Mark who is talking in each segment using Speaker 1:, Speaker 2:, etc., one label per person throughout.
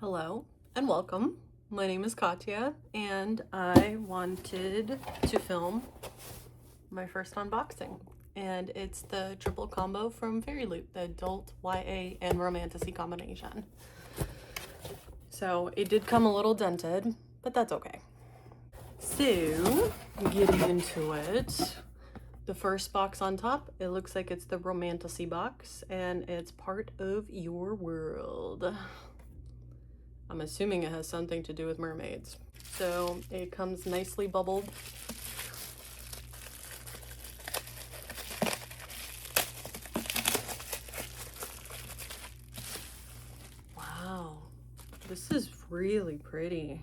Speaker 1: Hello and welcome. My name is Katya and I wanted to film my first unboxing, and it's the triple combo from Fairyloot, the adult, YA, and Romantasy combination. So it did come a little dented, but that's okay. So getting into it, the first box on top, it looks like it's the Romantasy box and it's part of your world. I'm assuming it has something to do with mermaids. So it comes nicely bubbled. Wow, this is really pretty.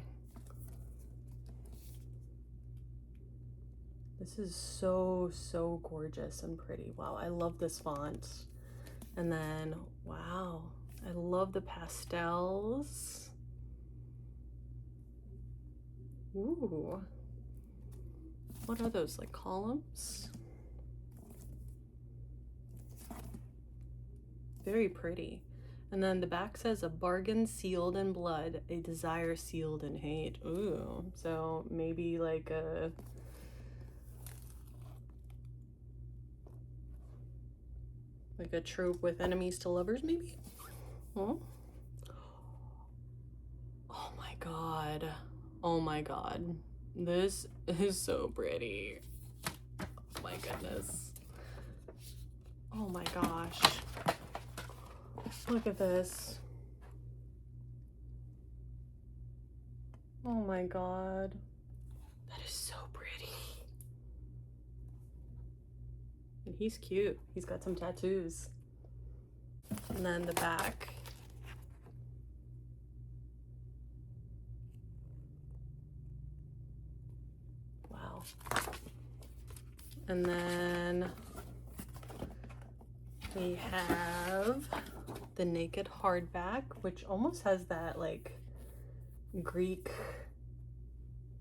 Speaker 1: This is so gorgeous and pretty. Wow, I love this font. And then, wow, I love the pastels. Ooh, what are those, like columns? Very pretty. And then the back says, a bargain sealed in blood, a desire sealed in hate. Ooh, so maybe like a trope with enemies to lovers, maybe? Huh? Oh my god. Oh my god. This is so pretty. Oh my goodness. Oh my gosh. Look at this. Oh my god. That is so pretty. And he's cute. He's got some tattoos. And then the back. Wow. And then we have the naked hardback, which almost has that like Greek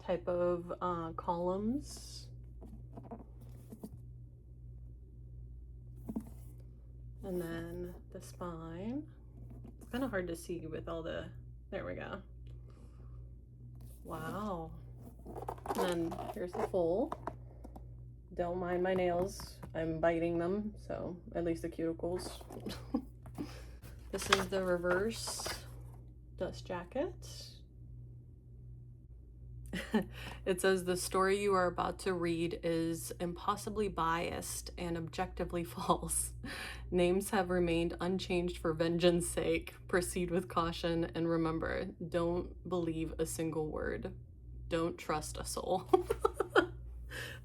Speaker 1: type of columns. And then the spine. It's kind of hard to see with all the, there we go. Wow. And then here's the full. Don't mind my nails, I'm biting them, so at least the cuticles. This is the reverse dust jacket. It says, the story you are about to read is impossibly biased and objectively false. Names have remained unchanged for vengeance sake. Proceed with caution and remember, don't believe a single word. Don't trust a soul.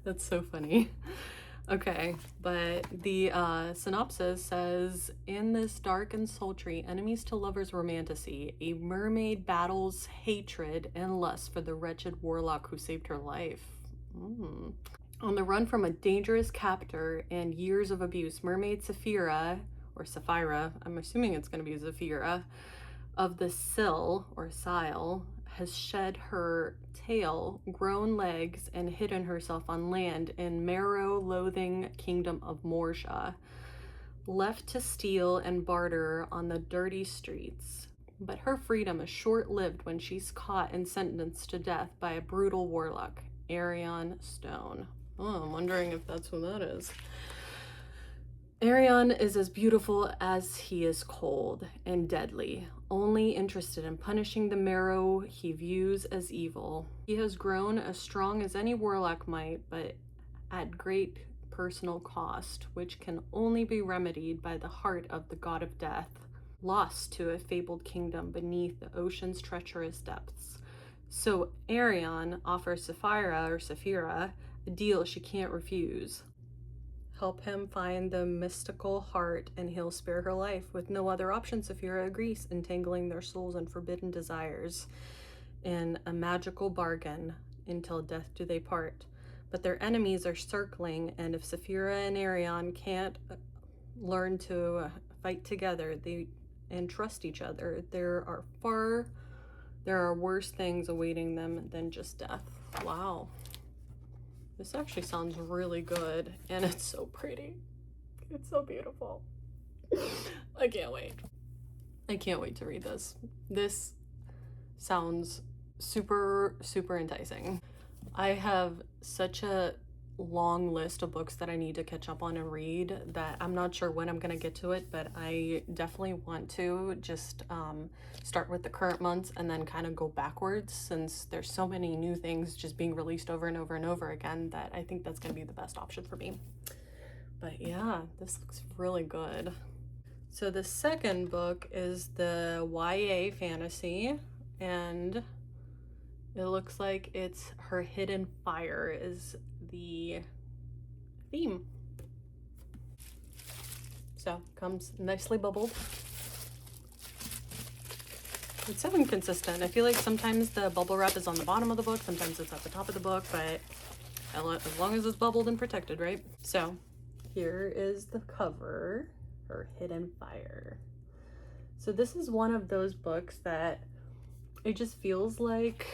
Speaker 1: That's so funny. Okay, but the synopsis says, in this dark and sultry enemies to lovers romantasy, a mermaid battles hatred and lust for the wretched warlock who saved her life. On the run from a dangerous captor and years of abuse, mermaid Sapphira, or Sapphira, I'm assuming it's going to be Sapphira, of the Sill, or Sile, has shed her tail, grown legs, and hidden herself on land in marrow-loathing kingdom of Morsha, left to steal and barter on the dirty streets. But her freedom is short-lived when she's caught and sentenced to death by a brutal warlock, Arion Stone. Oh, I'm wondering if that's who that is. Arion is as beautiful as he is cold and deadly, only interested in punishing the marrow he views as evil. He has grown as strong as any warlock might, but at great personal cost, which can only be remedied by the heart of the god of death, lost to a fabled kingdom beneath the ocean's treacherous depths. So Arion offers Sapphira a deal she can't refuse. Help him find the mystical heart and he'll spare her life. With no other option, Sapphira agrees, entangling their souls in forbidden desires in a magical bargain. Until death do they part. But their enemies are circling, and if Sapphira and Arion can't learn to fight together and trust each other, there are worse things awaiting them than just death. Wow. This actually sounds really good, and it's so pretty. It's so beautiful. I can't wait. I can't wait to read this. This sounds super, super enticing. I have such a long list of books that I need to catch up on and read that I'm not sure when I'm gonna get to it, but I definitely want to just start with the current months and then kind of go backwards, since there's so many new things just being released over and over and over again that I think that's gonna be the best option for me. But yeah, this looks really good. So the second book is the YA fantasy, and it looks like it's Her Hidden Fire is the theme. So comes nicely bubbled. It's so inconsistent. I feel like sometimes the bubble wrap is on the bottom of the book, sometimes it's at the top of the book, but as long as it's bubbled and protected, right? So here is the cover, Her Hidden Fire. So this is one of those books that it just feels like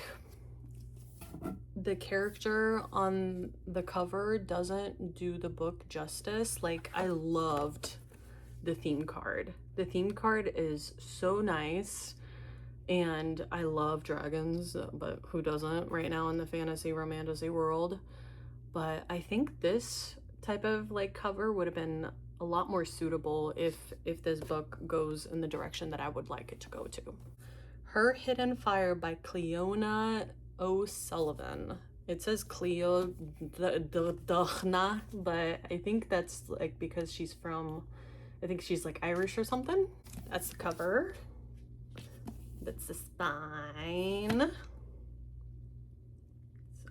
Speaker 1: the character on the cover doesn't do the book justice. Like, I loved the theme card. The theme card is so nice, and I love dragons, but who doesn't right now in the fantasy romantasy world? But I think this type of like cover would have been a lot more suitable if this book goes in the direction that I would like it to go to. Her Hidden Fire by Cleona O'Sullivan. It says Cleo Dochna, but I think that's like because she's from, I think she's like Irish or something. That's the cover. That's the spine.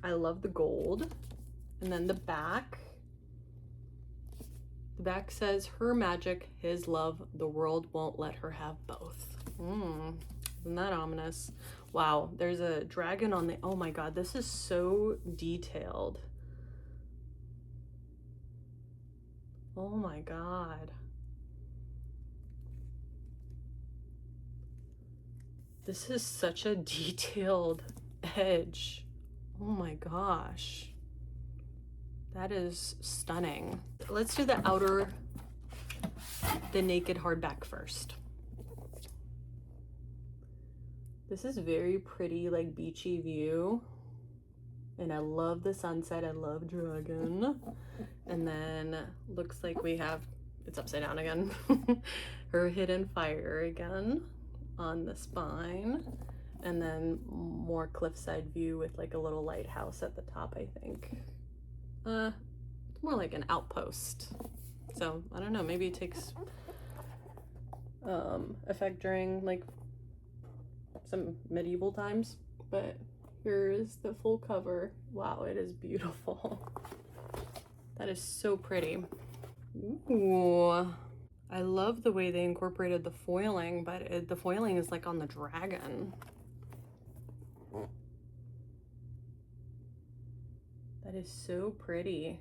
Speaker 1: I love the gold. And then the back. The back says, her magic, his love, the world won't let her have both. Isn't that ominous? Wow, there's a dragon on the, oh my god, this is so detailed. Oh my god. This is such a detailed edge. Oh my gosh. That is stunning. Let's do the outer, the naked hardback first. This is very pretty, like beachy view. And I love the sunset, I love dragon. And then looks like we have, it's upside down again. Her Hidden Fire again on the spine. And then more cliffside view with like a little lighthouse at the top, I think. It's more like an outpost. So I don't know, maybe it takes effect during like some medieval times, but here is the full cover. Wow, it is beautiful. That is so pretty. Ooh, I love the way they incorporated the foiling, but the foiling is like on the dragon. That is so pretty.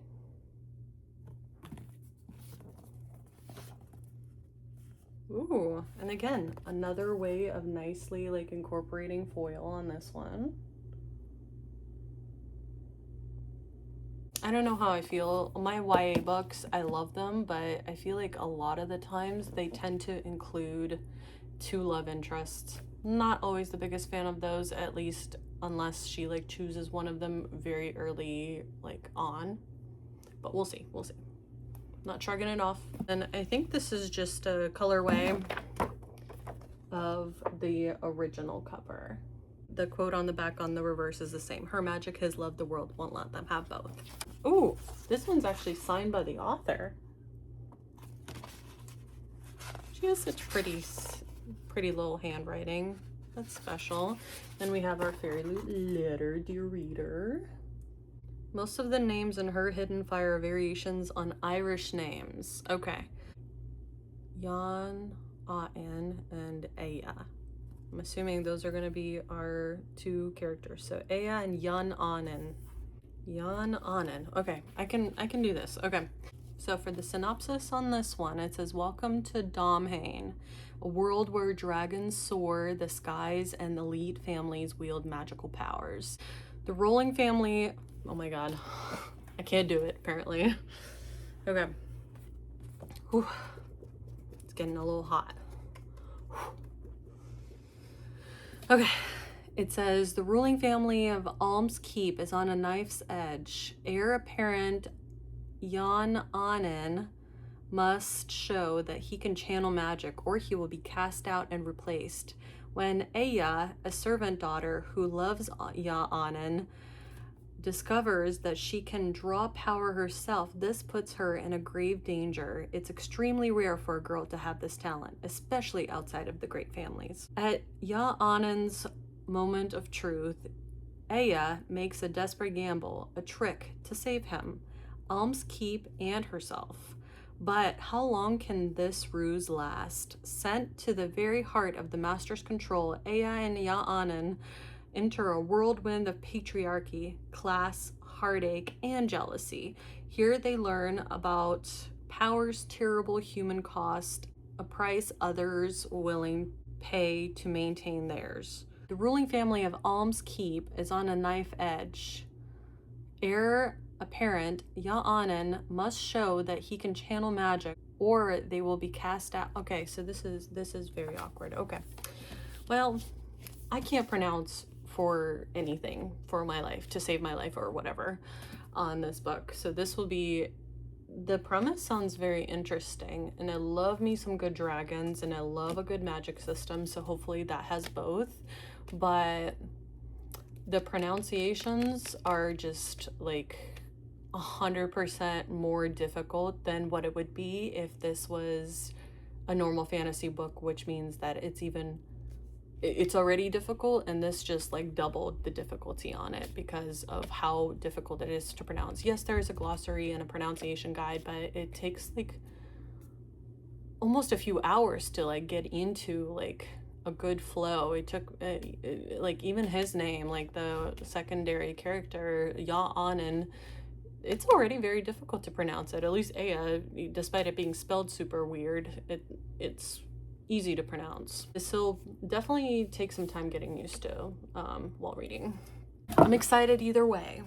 Speaker 1: Ooh, and again, another way of nicely like incorporating foil on this one. I don't know how I feel. My YA books, I love them, but I feel like a lot of the times they tend to include two love interests. Not always the biggest fan of those, at least unless she like chooses one of them very early like on. But we'll see, we'll see. Not shrugging it off. And I think this is just a colorway of the original cover. The quote on the back on the reverse is the same. Her magic, his love, the world won't let them have both. Ooh, this one's actually signed by the author. She has such pretty little handwriting. That's special. Then we have our Fairyloot letter, dear reader. Most of the names in Her Hidden Fire are variations on Irish names. Okay. Jan, Aen, and Aya. I'm assuming those are going to be our two characters. So Aya and Jan Anen. Jan Anen. Okay, I can do this. Okay. So for the synopsis on this one, it says, welcome to Domhain, a world where dragons soar the skies and elite families wield magical powers. The Rolling family, oh my god, I can't do it apparently. Okay. Whew. It's getting a little hot. Whew. Okay. It says, the ruling family of Alm's Keep is on a knife's edge. Heir apparent Jan Anen must show that he can channel magic or he will be cast out and replaced. When Aya, a servant daughter who loves Anen, discovers that she can draw power herself, this puts her in a grave danger. It's extremely rare for a girl to have this talent, especially outside of the great families. At Anen's moment of truth, Aya makes a desperate gamble, a trick to save him, Alm's Keep and herself. But how long can this ruse last? Sent to the very heart of the master's control, Aya and Ya'anen enter a whirlwind of patriarchy, class, heartache, and jealousy. Here they learn about power's terrible human cost, a price others willing pay to maintain theirs. The ruling family of Alm's Keep is on a knife edge. Heir apparent Ya'anen must show that he can channel magic or they will be cast out. Okay, so this is very awkward. Okay. Well, I can't pronounce for anything for my life, to save my life or whatever on this book. So this will be, the premise sounds very interesting, and I love me some good dragons and I love a good magic system, so hopefully that has both. But the pronunciations are just like 100% more difficult than what it would be if this was a normal fantasy book, which means that it's already difficult, and this just like doubled the difficulty on it because of how difficult it is to pronounce. Yes, there is a glossary and a pronunciation guide, but it takes like almost a few hours to like get into like a good flow. It took like even his name, like the secondary character Ya'anen, it's already very difficult to pronounce it. At least Aya, despite it being spelled super weird, it's easy to pronounce. This will definitely take some time getting used to while reading. I'm excited either way.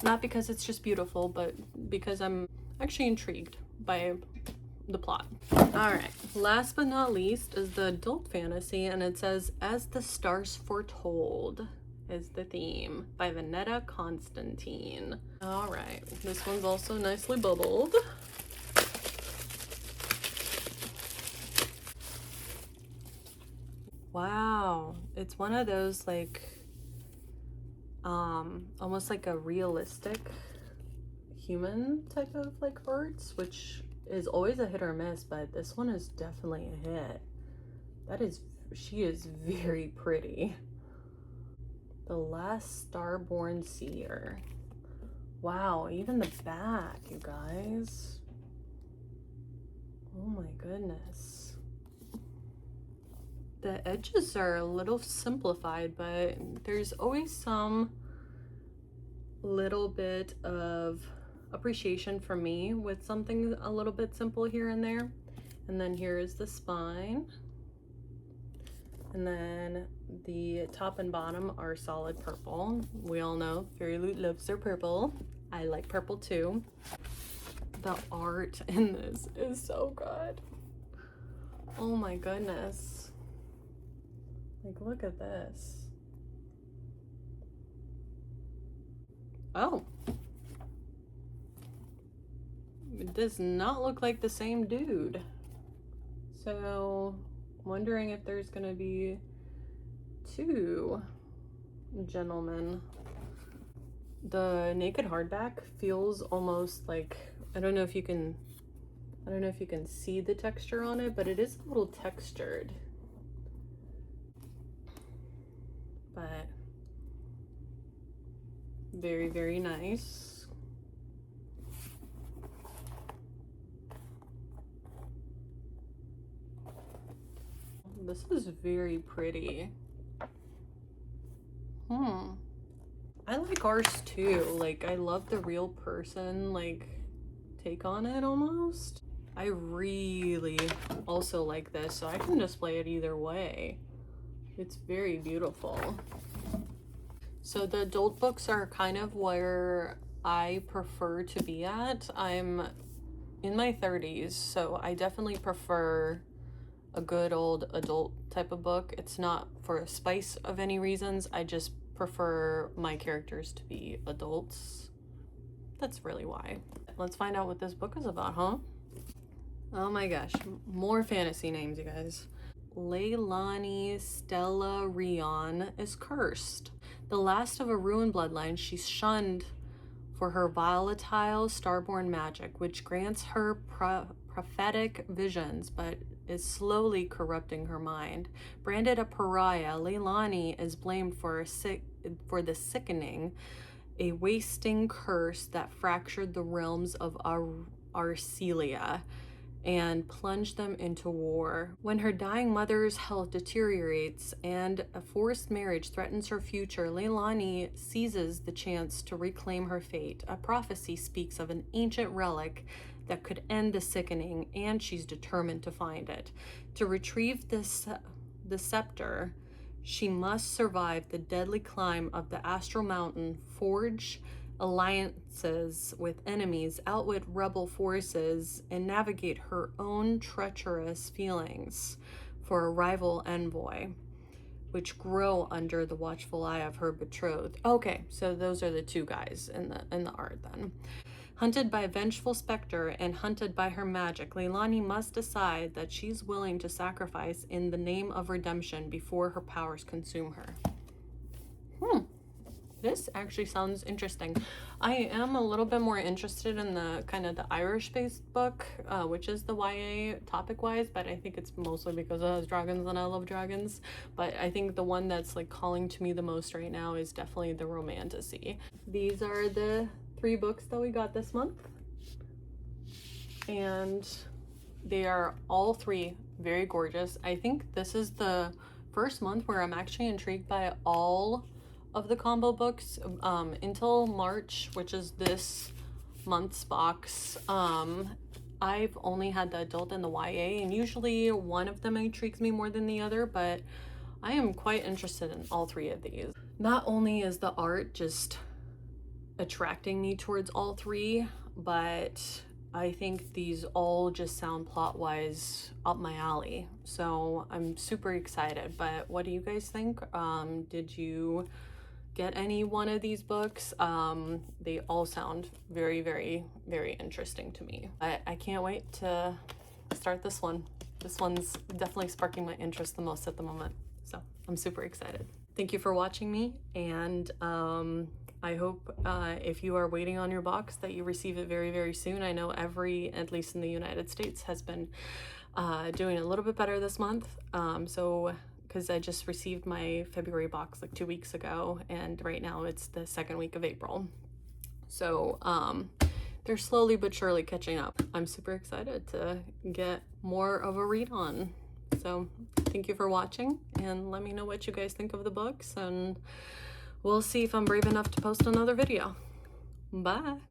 Speaker 1: Not because it's just beautiful, but because I'm actually intrigued by the plot. Alright, last but not least is the adult fantasy, and it says, As the Stars Foretold is the theme, by Vanetta Constantine. Alright, this one's also nicely bubbled. Wow, it's one of those like almost like a realistic human type of like arts, which is always a hit or miss, but this one is definitely a hit. She is very pretty. The Last Starborn Seer. Wow, even the back, you guys. Oh my goodness. The edges are a little simplified, but there's always some little bit of appreciation for me with something a little bit simple here and there. And then here is the spine. And then the top and bottom are solid purple. We all know Fairyloot loves their purple. I like purple too. The art in this is so good. Oh my goodness. Like, look at this. Oh. It does not look like the same dude. So, wondering if there's gonna be two gentlemen. The naked hardback feels almost like, I don't know if you can see the texture on it, but it is a little textured. But very, very nice. This is very pretty. I like ours too. Like, I love the real person, like, take on it almost. I really also like this, so I can display it either way. It's very beautiful. So the adult books are kind of where I prefer to be at. I'm in my 30s, so I definitely prefer a good old adult type of book. It's not for a spice of any reasons. I just prefer my characters to be adults. That's really why. Let's find out what this book is about, huh? Oh my gosh, more fantasy names, you guys. Leilani Stellarion is cursed. The last of a ruined bloodline, she's shunned for her volatile starborn magic, which grants her prophetic visions, but is slowly corrupting her mind. Branded a pariah, Leilani is blamed for the sickening, a wasting curse that fractured the realms of Arcelia and plunged them into war. When her dying mother's health deteriorates and a forced marriage threatens her future, Leilani seizes the chance to reclaim her fate. A prophecy speaks of an ancient relic that could end the sickening, and she's determined to find it. To retrieve the scepter, she must survive the deadly climb of the Astral Mountain, forge alliances with enemies, outwit rebel forces, and navigate her own treacherous feelings for a rival envoy, which grow under the watchful eye of her betrothed. Okay, so those are the two guys in the art then. Hunted by a vengeful specter and hunted by her magic, Leilani must decide that she's willing to sacrifice in the name of redemption before her powers consume her. This actually sounds interesting. I am a little bit more interested in the kind of the Irish-based book, which is the YA topic-wise, but I think it's mostly because it has dragons and I love dragons. But I think the one that's like calling to me the most right now is definitely the Romantasy. These are the 3 books that we got this month, and they are all 3 very gorgeous. I think this is the first month where I'm actually intrigued by all of the combo books. Until March, which is this month's box, I've only had the adult and the YA, and usually one of them intrigues me more than the other, but I am quite interested in all 3 of these. Not only is the art just attracting me towards all 3, but I think these all just sound plot-wise up my alley. So I'm super excited. But what do you guys think? Did you get any one of these books? They all sound very, very, very interesting to me. But I can't wait to start this one. This one's definitely sparking my interest the most at the moment. So I'm super excited. Thank you for watching me, and I hope if you are waiting on your box that you receive it very, very soon. I know at least in the United States, has been doing a little bit better this month. Because I just received my February box like 2 weeks ago, and right now it's the 2nd week of April. So they're slowly but surely catching up. I'm super excited to get more of a read on. So thank you for watching, and let me know what you guys think of the books, and we'll see if I'm brave enough to post another video. Bye.